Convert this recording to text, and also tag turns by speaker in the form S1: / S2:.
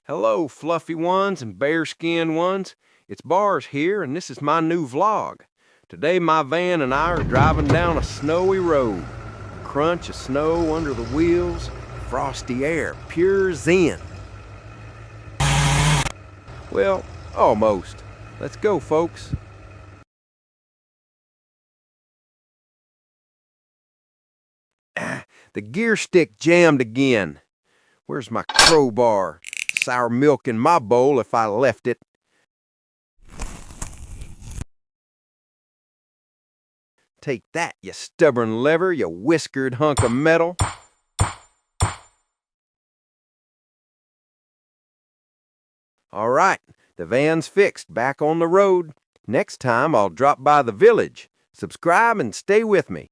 S1: Hello, fluffy ones and bearskin ones. It's Bars here, and this is my new vlog. Today, my van and I are driving down a snowy road. Crunch of snow under the wheels, frosty air, pure zen. Well, almost. Let's go, folks. The gear stick jammed again. Where's my crowbar? Sour milk in my bowl if I left it. Take that, you stubborn lever, you whiskered hunk of metal. All right, the van's fixed, back on the road. Next time, I'll drop by the village. Subscribe and stay with me.